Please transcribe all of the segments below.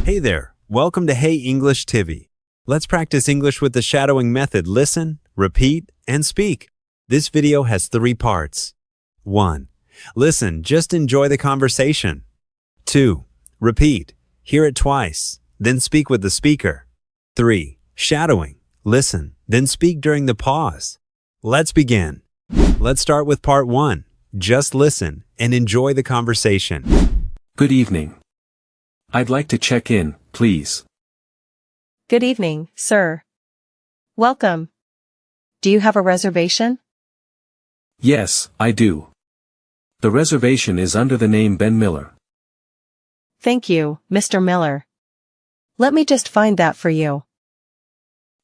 Hey there, welcome to Hey English TV. Let's practice English with the shadowing method. Listen, repeat, and speak. This video has 3 parts. 1. Listen, just enjoy the conversation. 2. Repeat, hear it twice, then speak with the speaker. 3. Shadowing, listen, then speak during the pause. Let's begin. Let's start with part 1. Just listen and enjoy the conversation. Good evening. I'd like to check in, please. Good evening, sir. Welcome. Do you have a reservation? Yes, I do. The reservation is under the name Ben Miller. Thank you, Mr. Miller. Let me just find that for you.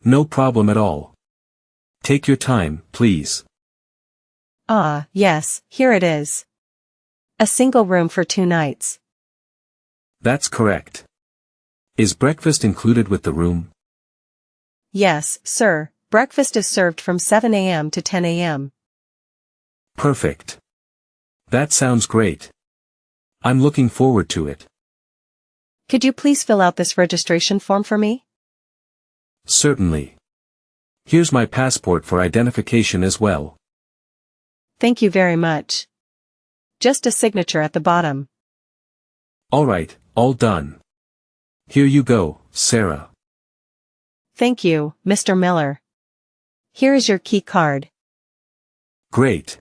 No problem at all. Take your time, please. Ah, yes, here it is. A single room for 2 nights. That's correct. Is breakfast included with the room? Yes, sir. Breakfast is served from 7 a.m. to 10 a.m. Perfect. That sounds great. I'm looking forward to it. Could you please fill out this registration form for me? Certainly. Here's my passport for identification as well. Thank you very much. Just a signature at the bottom. All right, all done. Here you go, Sarah. Thank you, Mr. Miller. Here is your key card. Great.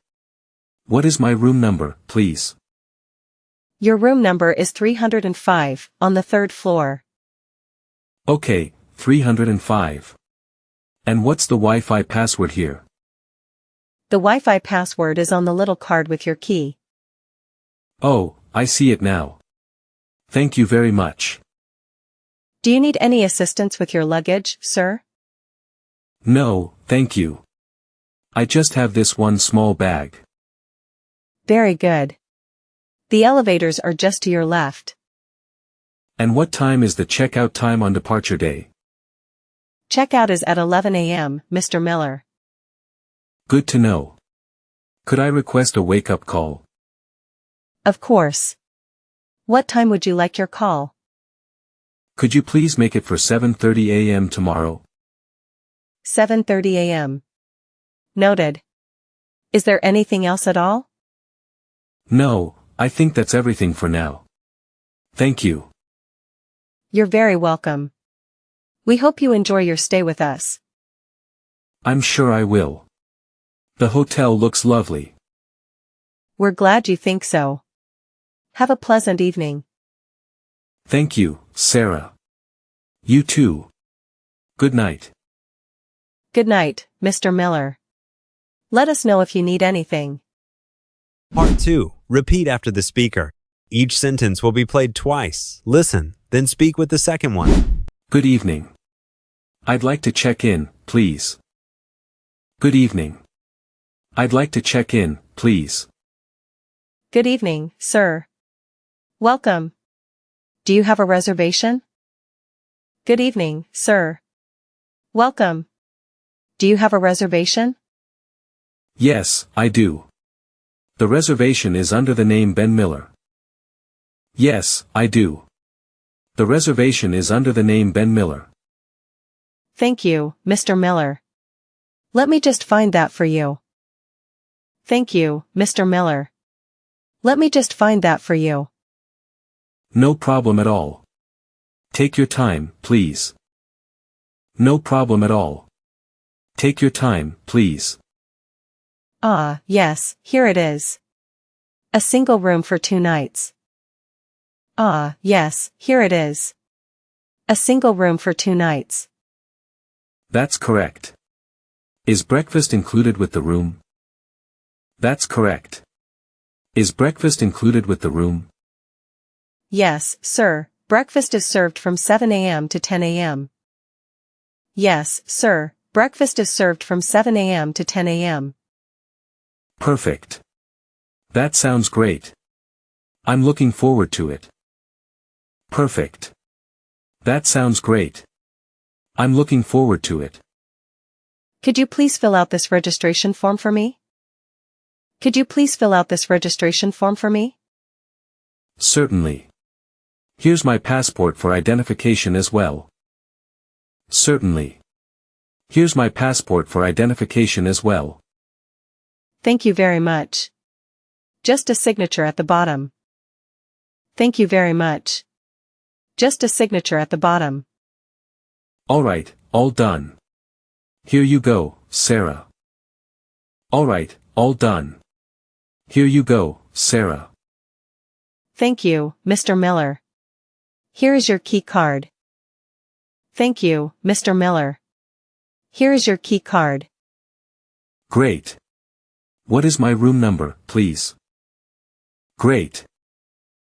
What is my room number, please? Your room number is 305, on the 3rd floor. Okay, 305. And what's the Wi-Fi password here? The Wi-Fi password is on the little card with your key. Oh, I see it now. Thank you very much. Do you need any assistance with your luggage, sir? No, thank you. I just have this one small bag. Very good. The elevators are just to your left. And what time is the checkout time on departure day? Checkout is at 11 a.m., Mr. Miller. Good to know. Could I request a wake-up call? Of course. What time would you like your call? Could you please make it for 7:30 a.m. tomorrow? 7:30 a.m. Noted. Is there anything else at all? No, I think that's everything for now. Thank you. You're very welcome. We hope you enjoy your stay with us. I'm sure I will. The hotel looks lovely. We're glad you think so. Have a pleasant evening. Thank you, Sarah. You too. Good night. Good night, Mr. Miller. Let us know if you need anything. Part 2. Repeat after the speaker. Each sentence will be played twice. Listen, then speak with the second one. Good evening. I'd like to check in, please. Good evening. I'd like to check in, please. Good evening, sir. Welcome. Do you have a reservation? Good evening, sir. Welcome. Do you have a reservation? Yes, I do. The reservation is under the name Ben Miller. Yes, I do. The reservation is under the name Ben Miller. Thank you, Mr. Miller. Let me just find that for you. Thank you, Mr. Miller. Let me just find that for you. No problem at all. Take your time, please. No problem at all. Take your time, please. Ah, yes, here it is. A single room for 2 nights. Ah, yes, here it is. A single room for 2 nights. That's correct. Is breakfast included with the room? That's correct. Is breakfast included with the room? Yes, sir. Breakfast is served from 7 a.m. to 10 a.m. Yes, sir. Breakfast is served from 7 a.m. to 10 a.m. Perfect. That sounds great. I'm looking forward to it. Perfect. That sounds great. I'm looking forward to it. Could you please fill out this registration form for me? Could you please fill out this registration form for me? Certainly. Here's my passport for identification as well. Certainly. Here's my passport for identification as well. Thank you very much. Just a signature at the bottom. Thank you very much. Just a signature at the bottom. All right, all done. Here you go, Sarah. All right, all done. Here you go, Sarah. Thank you, Mr. Miller. Here is your key card. Thank you, Mr. Miller. Here is your key card. Great. What is my room number, please? Great.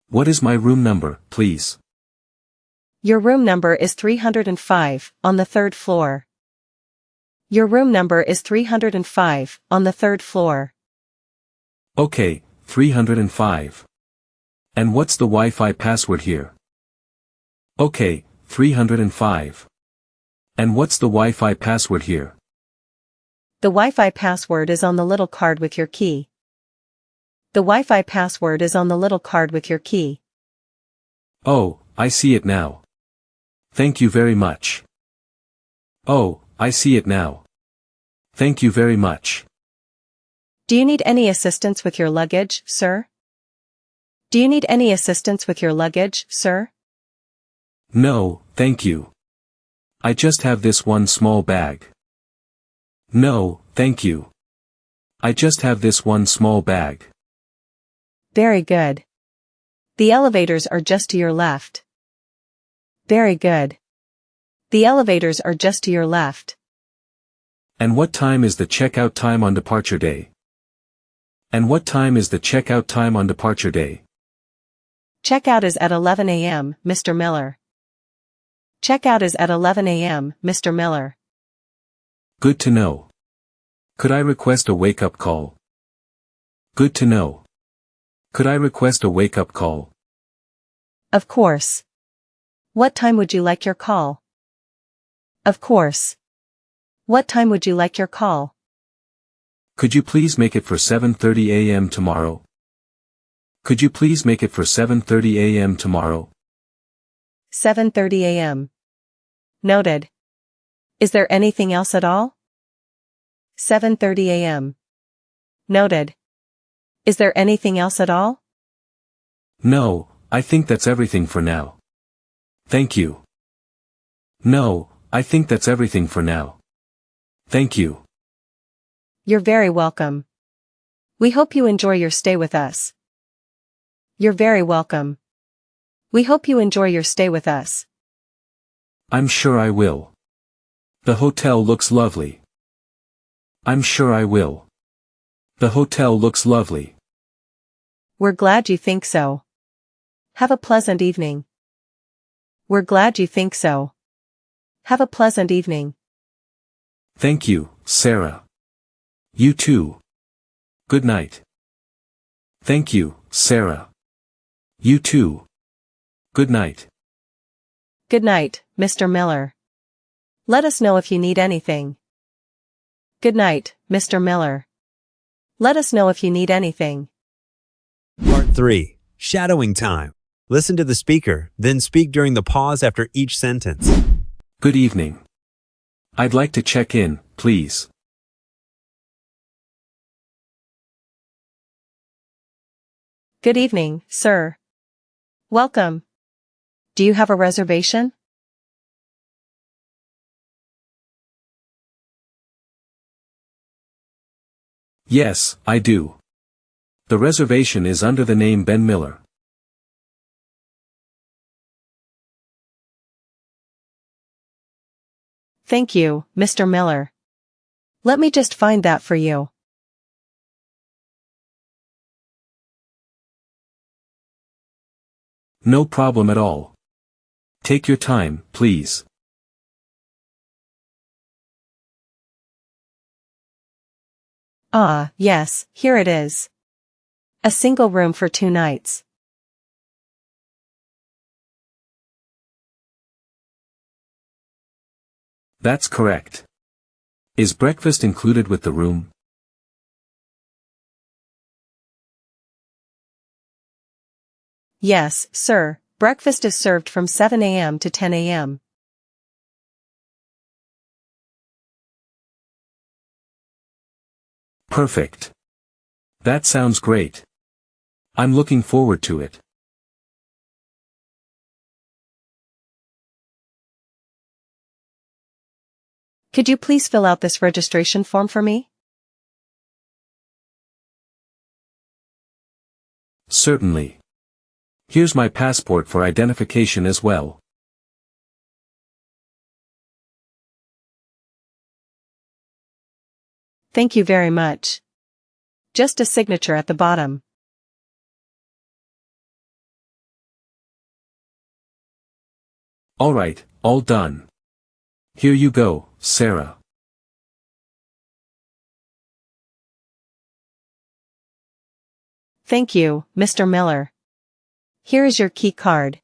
What is my room number, please? Your room number is 305, on the 3rd floor. Your room number is 305, on the 3rd floor. Okay, 305. And what's the Wi-Fi password here? Okay, 305. And what's the Wi-Fi password here? The Wi-Fi password is on the little card with your key. The Wi-Fi password is on the little card with your key. Oh, I see it now. Thank you very much. Oh, I see it now. Thank you very much. Do you need any assistance with your luggage, sir? Do you need any assistance with your luggage, sir? No, thank you. I just have this one small bag. No, thank you. I just have this one small bag. Very good. The elevators are just to your left. Very good. The elevators are just to your left. And what time is the checkout time on departure day? And what time is the checkout time on departure day? Checkout is at 11 a.m., Mr. Miller. Checkout is at 11 a.m., Mr. Miller. Good to know. Could I request a wake-up call? Good to know. Could I request a wake-up call? Of course. What time would you like your call? Of course. What time would you like your call? Could you please make it for 7:30 a.m. tomorrow? Could you please make it for 7:30 a.m. tomorrow? 7:30 a.m. Noted. Is there anything else at all? 7:30 a.m. Noted. Is there anything else at all? No, I think that's everything for now. Thank you. No, I think that's everything for now. Thank you. You're very welcome. We hope you enjoy your stay with us. You're very welcome. We hope you enjoy your stay with us. I'm sure I will. The hotel looks lovely. I'm sure I will. The hotel looks lovely. We're glad you think so. Have a pleasant evening. We're glad you think so. Have a pleasant evening. Thank you, Sarah. You too. Good night. Thank you, Sarah. You too. Good night. Good night, Mr. Miller. Let us know if you need anything. Good night, Mr. Miller. Let us know if you need anything. Part 3. Shadowing time. Listen to the speaker, then speak during the pause after each sentence. Good evening. I'd like to check in, please. Good evening, sir. Welcome. Do you have a reservation? Yes, I do. The reservation is under the name Ben Miller. Thank you, Mr. Miller. Let me just find that for you. No problem at all. Take your time, please. Ah, yes, here it is. A single room for 2 nights. That's correct. Is breakfast included with the room? Yes, sir, Breakfast is served from 7 a.m. to 10 a.m. Perfect. That sounds great. I'm looking forward to it. Could you please fill out this registration form for me? Certainly. Here's my passport for identification as well. Thank you very much. Just a signature at the bottom. All right, all done. Here you go, Sarah. Thank you, Mr. Miller. Here is your key card.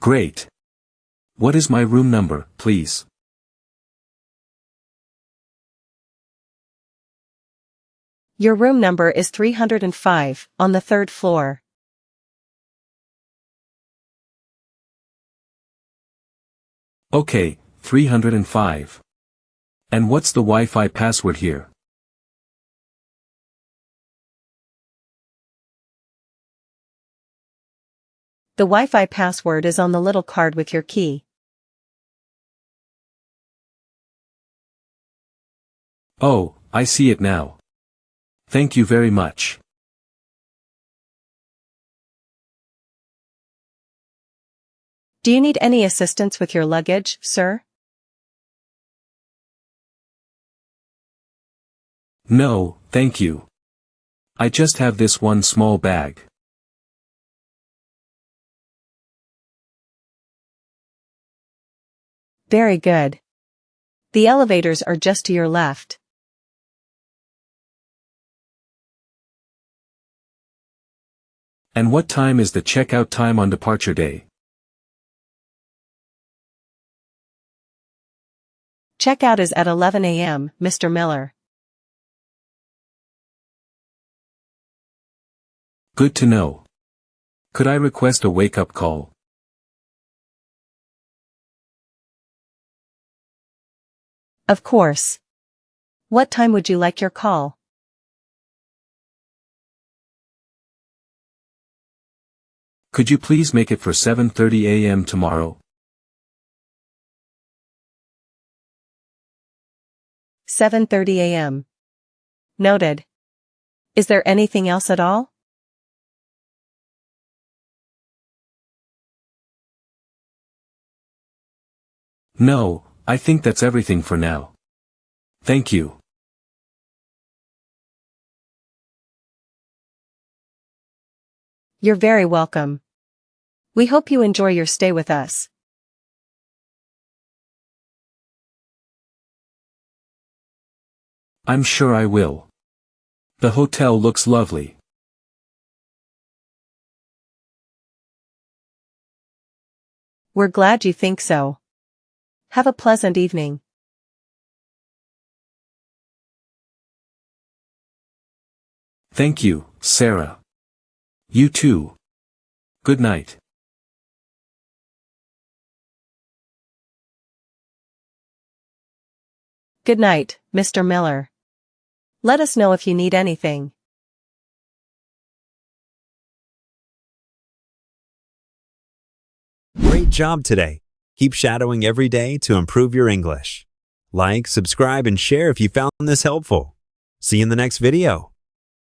Great. What is my room number, please? Your room number is 305, on the 3rd floor. Okay, 305. And what's the Wi-Fi password here? The Wi-Fi password is on the little card with your key. Oh, I see it now. Thank you very much. Do you need any assistance with your luggage, sir? No, thank you. I just have this one small bag. Very good. The elevators are just to your left. And what time is the checkout time on departure day? Checkout is at 11 a.m., Mr. Miller. Good to know. Could I request a wake-up call? Of course. What time would you like your call? Could you please make it for 7:30 a.m. tomorrow? 7:30 a.m. Noted. Is there anything else at all? No, I think that's everything for now. Thank you. You're very welcome. We hope you enjoy your stay with us. I'm sure I will. The hotel looks lovely. We're glad you think so. Have a pleasant evening. Thank you, Sarah. You too. Good night. Good night, Mr. Miller. Let us know if you need anything. Great job today. Keep shadowing every day to improve your English. Like, subscribe, and share if you found this helpful. See you in the next video.